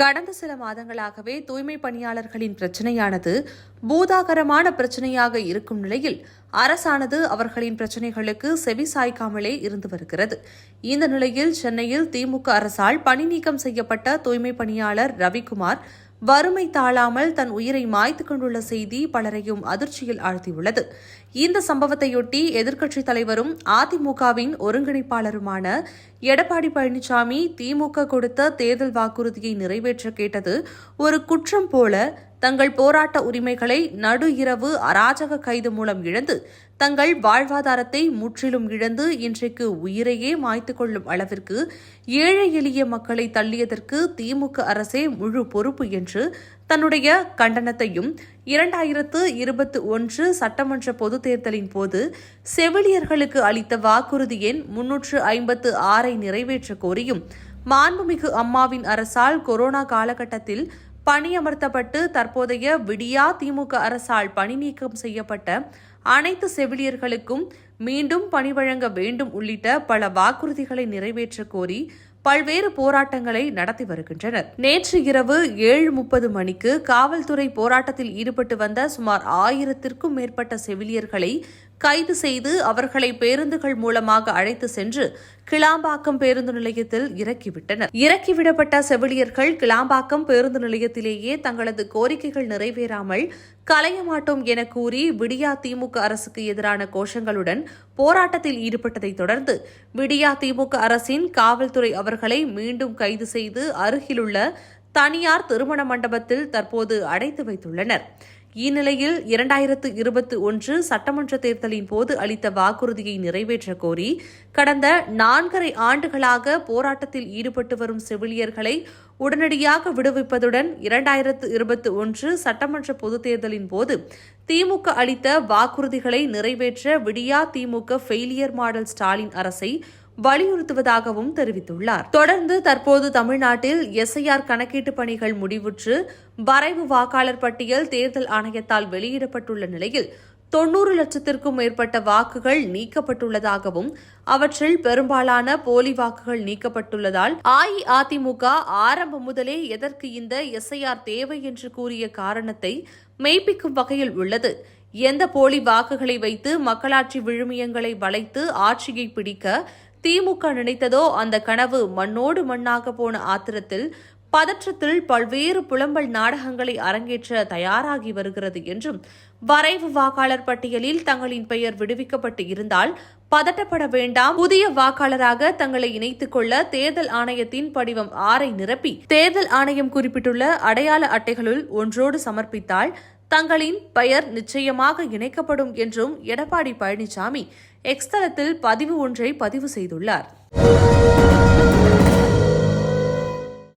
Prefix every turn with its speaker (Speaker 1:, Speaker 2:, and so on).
Speaker 1: கடந்த சில மாதங்களாகவே தூய்மை பணியாளர்களின் பிரச்சினையானது பூதாகரமான பிரச்சினையாக இருக்கும் நிலையில் அரசானது அவர்களின் பிரச்சினைகளுக்கு செவி சாய்க்காமலே இருந்து வருகிறது. இந்த நிலையில் சென்னையில் திமுக அரசால் பணி நீக்கம் செய்யப்பட்ட தூய்மை பணியாளர் ரவிக்குமார் வறுமை தாழாமல் தன் உயிரை மாய்த்துக் கொண்டுள்ள செய்தி பலரையும் அதிர்ச்சியில் ஆழ்த்தியுள்ளது. இந்த சம்பவத்தையொட்டி எதிர்க்கட்சித் தலைவரும் அதிமுகவின் ஒருங்கிணைப்பாளருமான எடப்பாடி பழனிசாமி திமுக கொடுத்த தேர்தல் வாக்குறுதியை நிறைவேற்ற கேட்டது ஒரு குற்றம் போல தங்கள் போராட்ட உரிமைகளை நடு இரவு அராஜக கைது மூலம் இழந்து தங்கள் வாழ்வாதாரத்தை முற்றிலும் இழந்து இன்றைக்கு உயிரையே மாய்த்துக் கொள்ளும் அளவிற்கு ஏழை எளிய மக்களை தள்ளியதற்கு திமுக அரசே முழு பொறுப்பு என்று தன்னுடைய கண்டனத்தையும் 2021 சட்டமன்ற பொதுத் தேர்தலின் போது செவிலியர்களுக்கு அளித்த வாக்குறுதி எண் 356 நிறைவேற்ற கோரியும் மாண்புமிகு அம்மாவின் அரசால் கொரோனா காலகட்டத்தில் பணியமர்த்தப்பட்டு தற்போதைய விடியா திமுக அரசால் பணி நீக்கம் செய்யப்பட்ட அனைத்து செவிலியர்களுக்கும் மீண்டும் பணி வழங்க வேண்டும் உள்ளிட்ட பல வாக்குறுதிகளை நிறைவேற்ற கோரி பல்வேறு போராட்டங்களை நடத்தி வருகின்றனர். நேற்று இரவு 7:30 மணிக்கு காவல்துறை போராட்டத்தில் ஈடுபட்டு வந்த சுமார் 1000க்கும் மேற்பட்ட செவிலியர்களை கைது செய்து அவர்களை பேருந்துகள் மூலமாக அழைத்து சென்று கிளாம்பாக்கம் பேருந்து நிலையத்தில் இறக்கிவிட்டனர். இறக்கிவிடப்பட்ட செவிலியர்கள் கிளாம்பாக்கம் பேருந்து நிலையத்திலேயே தங்களது கோரிக்கைகள் நிறைவேறாமல் கலைய மாட்டோம் என கூறி விடியா திமுக அரசுக்கு எதிரான கோஷங்களுடன் போராட்டத்தில் ஈடுபட்டதைத் தொடர்ந்து விடியா திமுக அரசின் காவல்துறை அவர்களை மீண்டும் கைது செய்து அருகிலுள்ள தனியார் திருமண மண்டபத்தில் தற்போது அடைத்து வைத்துள்ளனர். இந்நிலையில் 2021 சட்டமன்ற தேர்தலின் போது அளித்த வாக்குறுதியை நிறைவேற்ற கோரி கடந்த 4.5 ஆண்டுகளாக போராட்டத்தில் ஈடுபட்டு வரும் செவிலியர்களை உடனடியாக விடுவிப்பதுடன் 2021 சட்டமன்ற பொதுத் தேர்தலின் போது திமுக அளித்த வாக்குறுதிகளை நிறைவேற்ற விடியா திமுக ஃபெயிலியர் மாடல் ஸ்டாலின் அரசை வலியுறுத்துவதாகவும் தெரிவித்துள்ளார். தொடர்ந்து தற்போது தமிழ்நாட்டில் எஸ்ஐஆர் கணக்கீட்டு பணிகள் முடிவுற்று வரைவு வாக்காளர் பட்டியல் தேர்தல் ஆணையத்தால் வெளியிடப்பட்டுள்ள நிலையில் 90 லட்சத்திற்கும் மேற்பட்ட வாக்குகள் நீக்கப்பட்டுள்ளதாகவும் அவற்றில் பெரும்பாலான போலி வாக்குகள் நீக்கப்பட்டுள்ளதால் அஇஅதிமுக ஆரம்பம் முதலே எதற்கு இந்த எஸ்ஐஆர் தேவை என்று கூறிய காரணத்தை மெய்ப்பிக்கும் வகையில் உள்ளது. எந்த போலி வாக்குகளை வைத்து மக்களாட்சி விழுமியங்களை வளைத்து ஆட்சியை பிடிக்க திமுக நினைத்ததோ அந்த கனவு மண்ணோடு மண்ணாக போன ஆத்திரத்தில் பதற்றத்தில் பல்வேறு புலம்பல் நாடகங்களை அரங்கேற்ற தயாராகி வருகிறது என்றும் வரைவு வாக்காளர் பட்டியலில் தங்களின் பெயர் விடுவிக்கப்பட்டு இருந்தால் பதட்டப்பட வேண்டாம், புதிய வாக்காளராக தங்களை இணைத்துக் கொள்ள தேர்தல் ஆணையத்தின் படிவம் 6 நிரப்பி தேர்தல் ஆணையம் குறிப்பிட்டுள்ள அடையாள அட்டைகளுள் ஒன்றோடு சமர்ப்பித்தால் தங்களின் பெயர் நிச்சயமாக இணைக்கப்படும் என்றும் எடப்பாடி பழனிசாமி எக்ஸ் தளத்தில் பதிவு ஒன்றை பதிவு செய்துள்ளார்.